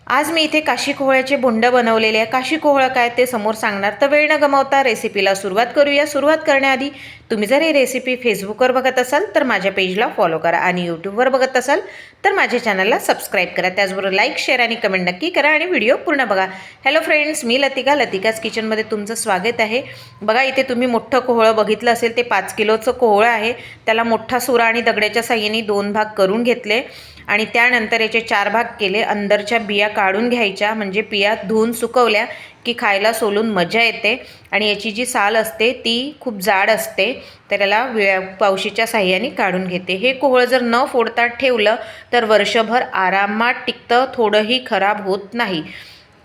आज मी इथे काशी कोहळ्याचे बोंड बनवलेले आहे। काशी कोहळं काय ते समोर सांगणार, तर वेळ न गमावता रेसिपीला सुरुवात करूया। सुरुवात करण्याआधी तुम्ही जर ही रेसिपी फेसबुकवर बघत असाल तर माझ्या पेजला फॉलो करा आणि यूट्यूबवर बघत असाल तर माझ्या चॅनलला सबस्क्राईब करा। त्याचबरोबर लाईक, शेअर आणि कमेंट नक्की करा आणि व्हिडिओ पूर्ण बघा। हॅलो फ्रेंड्स, मी लतिकाच किचनमध्ये तुमचं स्वागत आहे। बघा, इथे तुम्ही मोठं कोहळं बघितलं असेल, ते 5 किलोचं कोहळं आहे। त्याला मोठा सुरा आणि दगडाच्या साहाय्याने 2 भाग करून घेतले आणि त्यानंतर याचे 4 भाग केले। अंदरच्या बिया काढून घ्यायच्या, म्हणजे बिया धुवून सुकवल्या की खायला सोलून मजा येते। आणि याची जी साल असते ती खूप जाड असते, तर याला पावशीच्या साहाय्याने काढून घेते। हे कोहळं जर न फोडता ठेवलं तर वर्षभर आरामात टिकतं, थोडंही खराब होत नाही।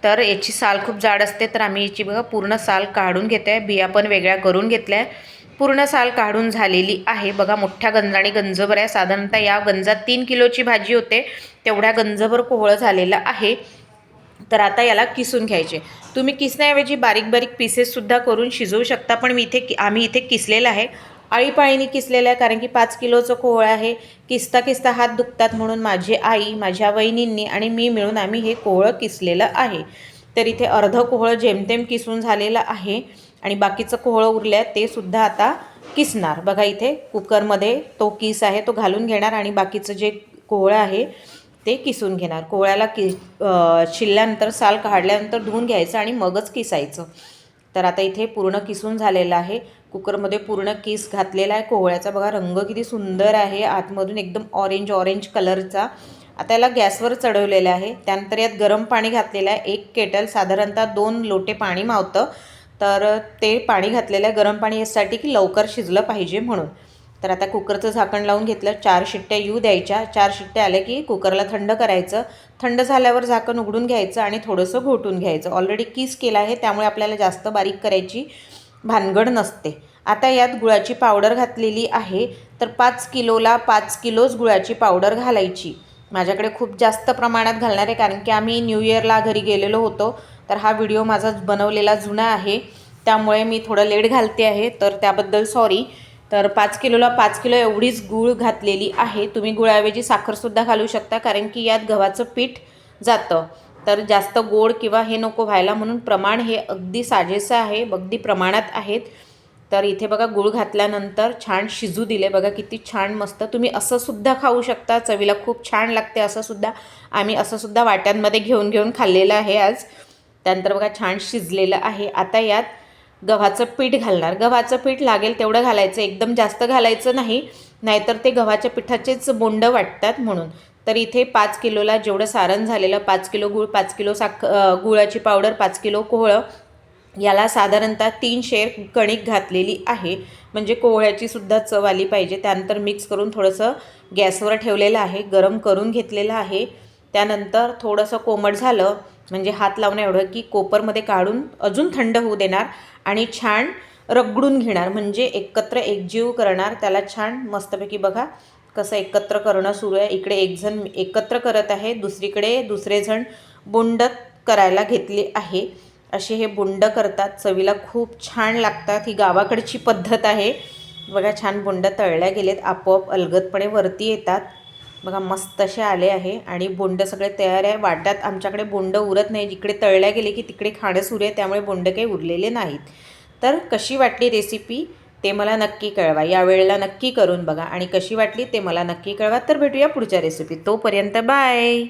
तर याची साल खूप जाड असते, तर आम्ही याची बघा पूर्ण साल काढून घेते। बिया पण वेगळ्या करून घेतल्या, पूर्ण साल काढून झालेली आहे। बघा, मोठ्या गंजाने गंजभर आहे। साधारणतः या गंजात 3 किलोची भाजी होते, तेवढ्या गंजभर कोहळं झालेलं आहे। तर आता याला किसून घ्यायचे। तुम्ही किसण्याऐवजी बारीक बारीक पीसेससुद्धा करून शिजवू शकता, पण आम्ही इथे किसलेलं आहे। आळीपाळीने किसलेलं आहे, कारण की 5 किलोचं कोहळं आहे। किसता किसता हात दुखतात, म्हणून माझी आई, माझ्या वहिनींनी आणि मी मिळून आम्ही हे कोहळं किसलेलं आहे। तर इथे अर्ध कोहळं जेमतेम किसून झालेलं आहे आणि बाकीचं कोहळं उरलं आहे, ते सुद्धा आता किसणार। बघा, इथे कुकरमध्ये तो किस आहे तो घालून घेणार आणि बाकीचं जे कोहळं आहे ते किसून घेणार। कोहळ्याला शिरल्यानंतर, साल काढल्यानंतर धुवून घ्यायचं आणि मगच किसायचं। तर आता इथे पूर्ण किसून झालेलं आहे। कुकरमध्ये पूर्ण किस घातलेला आहे कोहळ्याचा। बघा, रंग किती सुंदर आहे, आतमधून एकदम ऑरेंज कलरचा। आता याला गॅसवर चढवलेलं आहे। त्यानंतर यात गरम पाणी घातलेलं आहे। 1 केटल, साधारणतः 2 लोटे पाणी मावतं, तर ते पाणी घातलेलं आहे गरम पाणी यासाठी की लवकर शिजलं पाहिजे म्हणून। तर आता कुकरचं झाकण लावून घेतलं, 4 शिट्ट्या येऊ द्यायच्या। 4 शिट्ट्या आल्या की कुकरला थंड करायचं। थंड झाल्यावर झाकण उघडून घ्यायचं आणि थोडंसं घोटून घ्यायचं। ऑलरेडी किस केला आहे, त्यामुळे आपल्याला जास्त बारीक करायची भानगड नसते। आता यात गुळाची पावडर घातलेली आहे, तर 5 किलोला 5 किलोच गुळाची पावडर घालायची। माझ्याकडे खूप जास्त प्रमाणात घालणार आहे, कारण की आम्ही न्यू इयरला घरी गेलेलो होतो, तर हा व्हिडिओ माझा बनवलेला जुना आहे, त्यामुळे मी थोडं लेट घालते आहे, तर त्याबद्दल सॉरी। तर 5 किलोला 5 किलो एवढीच गूळ घातलेली आहे। तुम्ही गुळाऐवजी साखरसुद्धा घालू शकता, कारण की यात गव्हाचं पीठ जातं, तर जास्त गोड किंवा हे नको व्हायला, म्हणून प्रमाण हे अगदी साजेसं आहे, अगदी प्रमाणात आहेत। तर इथे बघा, गूळ घातल्यानंतर छान शिजू दिले। बघा किती छान मस्त। तुम्ही असं सुद्धा खाऊ शकता, चवीला खूप छान लागते असंसुद्धा। आम्ही असंसुद्धा वाट्यांमध्ये घेऊन खाल्लेलं आहे आज। त्यानंतर बघा, छान शिजलेलं आहे। आता यात गव्हाचं पीठ घालणार। गव्हाचं पीठ लागेल तेवढं घालायचं, एकदम जास्त घालायचं नाही, नाहीतर ते गव्हाच्या पिठाचेच बोंड वाटतात म्हणून। तर इथे 5 किलोला जेवढं सारण झालेलं, 5 किलो गूळ, 5 किलो गुळाची पावडर, 5 किलो कोहळं, याला साधारणतः 3 शेर कणिक घातलेली आहे, म्हणजे कोहळ्याची सुद्धा चव आली पाहिजे। त्यानंतर मिक्स करून थोडंसं गॅसवर ठेवलेलं आहे, गरम करून घेतलेलं आहे। त्यानंतर थोडंसं कोमट झालं, म्हणजे हात लावणं एवढं, की कोपरमध्ये काढून अजून थंड होऊ देणार आणि छान रगडून घेणार, म्हणजे एकत्र एकजीव करणार त्याला छान मस्तपैकी। बघा कसं एकत्र करणं सुरू आहे। इकडे एक जण एकत्र करत आहे, दुसरीकडे दुसरे जण बोंड करायला घेतले आहे। असे हे बोंड करतात, चवीला खूप छान लागतात। ही गावाकडची पद्धत आहे। बघा, छान बोंड तळल्या गेलेत, आपोआप अलगदपणे वरती येतात। बघा, मस्त असे आले आहे आणि बोंड सगळे तयार आहे। वाट्यात आमच्याकडे बोंड उरत नाही, जिकडे तळल्या गेले की तिकडे खाणं सुरू आहे, त्यामुळे बोंड काही उरलेले नाहीत। तर कशी वाटली रेसिपी ते मला नक्की कळवा, यावेळेला नक्की करून बघा आणि कशी वाटली ते मला नक्की कळवा। तर भेटूया पुढच्या रेसिपीत, तोपर्यंत बाय।